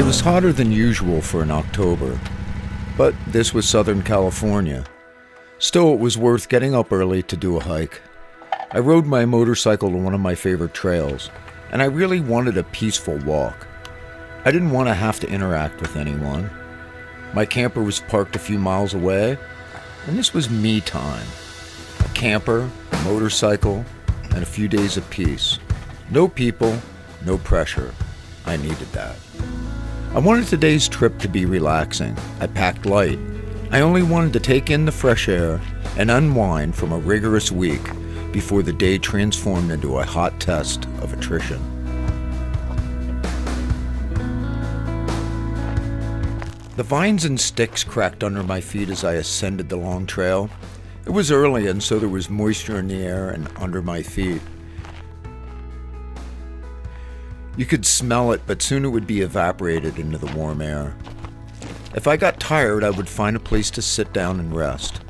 It was hotter than usual for an October, but this was Southern California. Still, it was worth getting up early to do a hike. I rode my motorcycle to one of my favorite trails, and I really wanted a peaceful walk. I didn't want to have to interact with anyone. My camper was parked a few miles away, and this was me time. A camper, a motorcycle, and a few days of peace. No people, no pressure. I needed that. I wanted today's trip to be relaxing. I packed light. I only wanted to take in the fresh air and unwind from a rigorous week before the day transformed into a hot test of attrition. The vines and sticks cracked under my feet as I ascended the long trail. It was early, and so there was moisture in the air and under my feet. You could smell it, but soon it would be evaporated into the warm air. If I got tired, I would find a place to sit down and rest.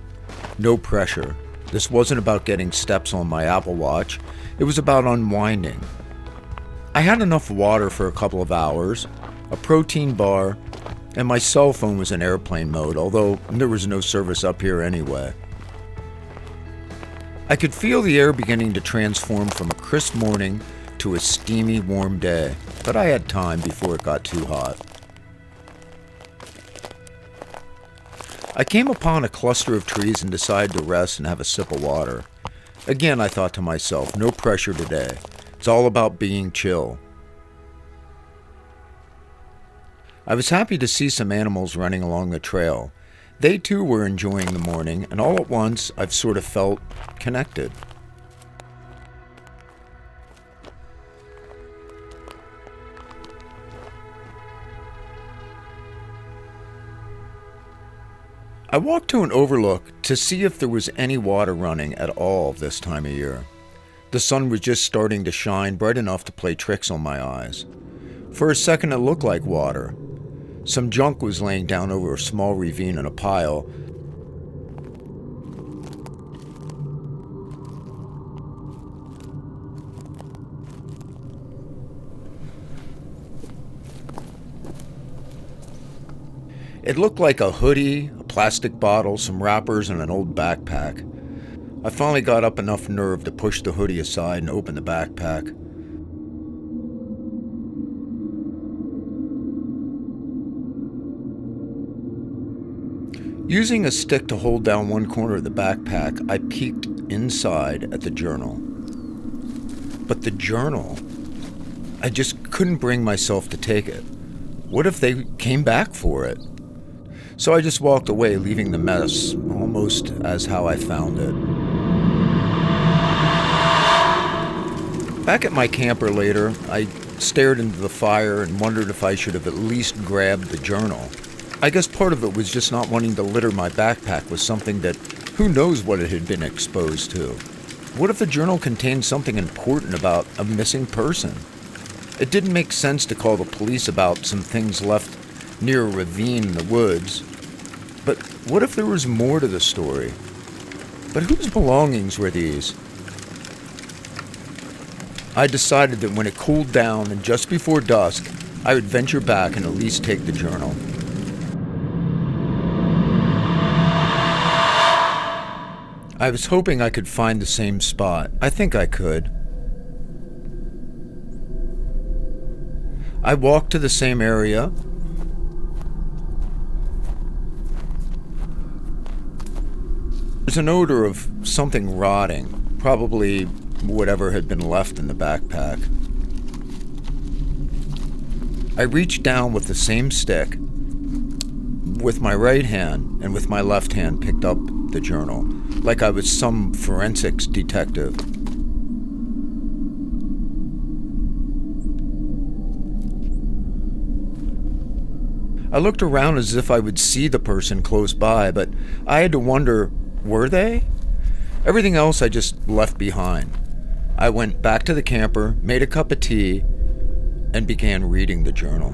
No pressure. This wasn't about getting steps on my Apple Watch. It was about unwinding. I had enough water for a couple of hours, a protein bar, and my cell phone was in airplane mode, although there was no service up here anyway. I could feel the air beginning to transform from a crisp morning to a steamy, warm day, but I had time before it got too hot. I came upon a cluster of trees and decided to rest and have a sip of water. Again, I thought to myself, no pressure today. It's all about being chill. I was happy to see some animals running along the trail. They too were enjoying the morning, and all at once, I've sort of felt connected. I walked to an overlook to see if there was any water running at all this time of year. The sun was just starting to shine bright enough to play tricks on my eyes. For a second it looked like water. Some junk was laying down over a small ravine in a pile. It looked like a hoodie, a plastic bottle, some wrappers, and an old backpack. I finally got up enough nerve to push the hoodie aside and open the backpack. Using a stick to hold down one corner of the backpack, I peeked inside at the journal. But the journal, I just couldn't bring myself to take it. What if they came back for it? So I just walked away, leaving the mess almost as how I found it. Back at my camper later, I stared into the fire and wondered if I should have at least grabbed the journal. I guess part of it was just not wanting to litter my backpack with something that who knows what it had been exposed to. What if the journal contained something important about a missing person? It didn't make sense to call the police about some things left near a ravine in the woods. But what if there was more to the story? But whose belongings were these? I decided that when it cooled down and just before dusk, I would venture back and at least take the journal. I was hoping I could find the same spot. I think I could. I walked to the same area. There's an odor of something rotting, probably whatever had been left in the backpack. I reached down with the same stick, with my right hand, and with my left hand picked up the journal, like I was some forensics detective. I looked around as if I would see the person close by, but I had to wonder, were they? Everything else I just left behind. I went back to the camper, made a cup of tea, and began reading the journal.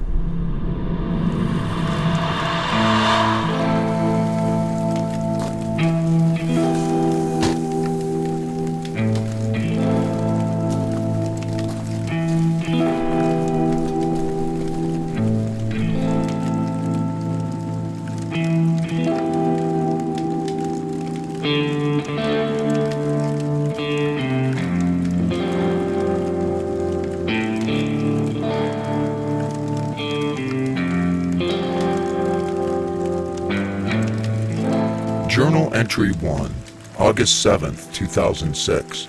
Journal Entry 1, August 7th, 2006.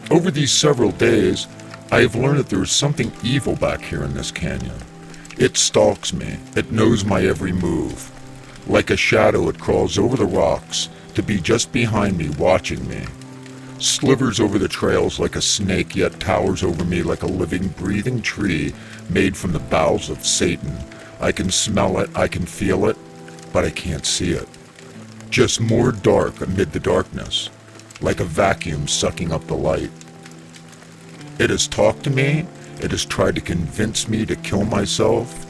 Over these several days, I have learned that there is something evil back here in this canyon. It stalks me. It knows my every move. Like a shadow, it crawls over the rocks to be just behind me, watching me. Slivers over the trails like a snake, yet towers over me like a living, breathing tree made from the bowels of Satan. I can smell it, I can feel it, but I can't see it. Just more dark amid the darkness, like a vacuum sucking up the light. It has talked to me. It has tried to convince me to kill myself.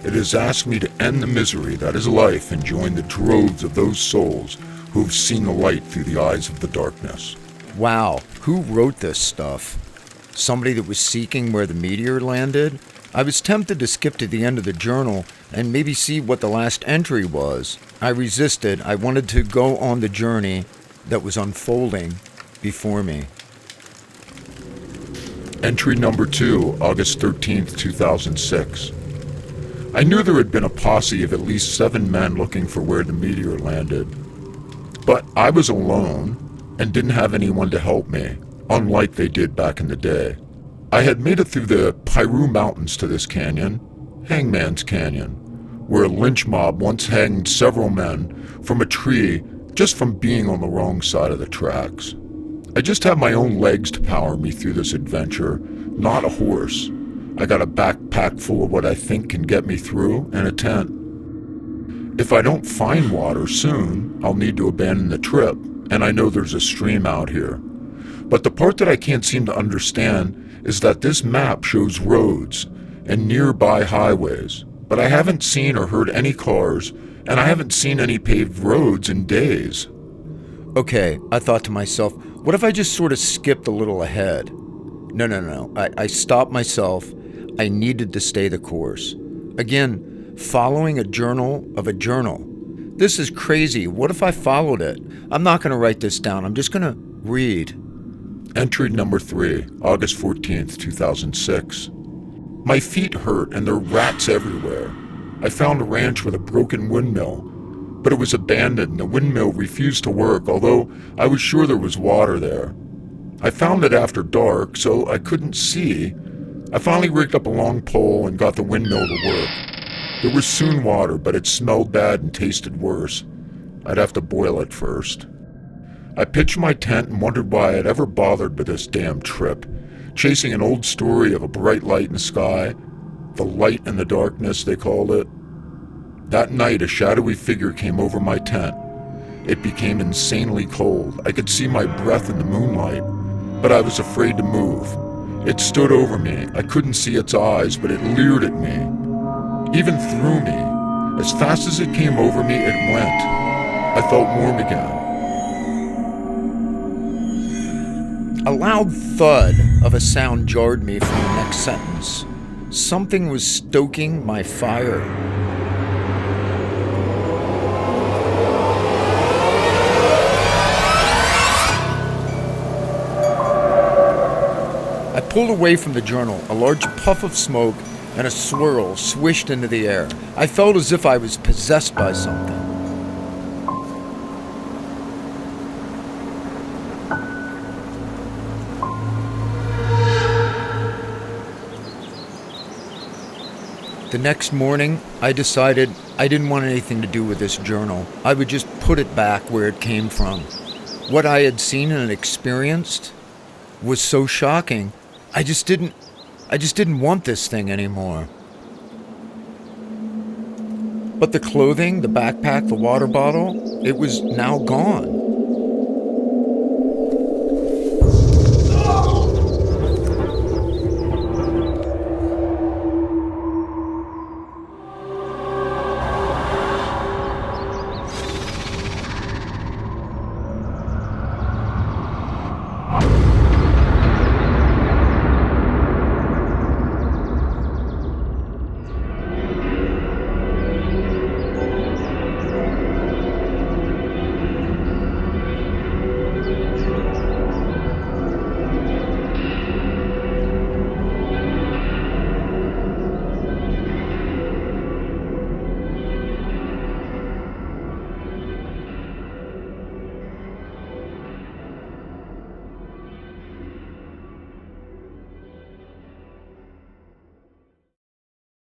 It has asked me to end the misery that is life and join the droves of those souls who have seen the light through the eyes of the darkness. Wow, who wrote this stuff? Somebody that was seeking where the meteor landed? I was tempted to skip to the end of the journal and maybe see what the last entry was. I resisted. I wanted to go on the journey that was unfolding before me. Entry number 2, August 13th, 2006. I knew there had been a posse of at least 7 men looking for where the meteor landed. But I was alone and didn't have anyone to help me, unlike they did back in the day. I had made it through the Piru Mountains to this canyon, Hangman'S Canyon, where a lynch mob once hanged several men from a tree just from being on the wrong side of the tracks. I just have my own legs to power me through this adventure, not a horse. I got a backpack full of what I think can get me through, and a tent. If I don't find water soon, I'll need to abandon the trip, and I know there's a stream out here. But the part that I can't seem to understand is that this map shows roads and nearby highways, but I haven't seen or heard any cars, and I haven't seen any paved roads in days. Okay, I thought to myself, what if I just sort of skipped a little ahead? No. I stopped myself. I needed to stay the course. Again, following a journal of a journal. This is crazy. What if I followed it? I'm not going to write this down. I'm just going to read. Entry number 3, August 14th, 2006. My feet hurt and there are rats everywhere. I found a ranch with a broken windmill, but it was abandoned and the windmill refused to work, although I was sure there was water there. I found it after dark, so I couldn't see. I finally rigged up a long pole and got the windmill to work. There was soon water, but it smelled bad and tasted worse. I'd have to boil it first. I pitched my tent and wondered why I'd ever bothered with this damn trip, chasing an old story of a bright light in the sky, the light in the darkness, they called it. That night, a shadowy figure came over my tent. It became insanely cold. I could see my breath in the moonlight, but I was afraid to move. It stood over me. I couldn't see its eyes, but it leered at me, even through me. As fast as it came over me, it went. I felt warm again. A loud thud of a sound jarred me from the next sentence. Something was stoking my fire. I pulled away from the journal. A large puff of smoke and a swirl swished into the air. I felt as if I was possessed by something. The next morning, I decided I didn't want anything to do with this journal. I would just put it back where it came from. What I had seen and experienced was so shocking. I just didn't want this thing anymore. But the clothing, the backpack, the water bottle, it was now gone.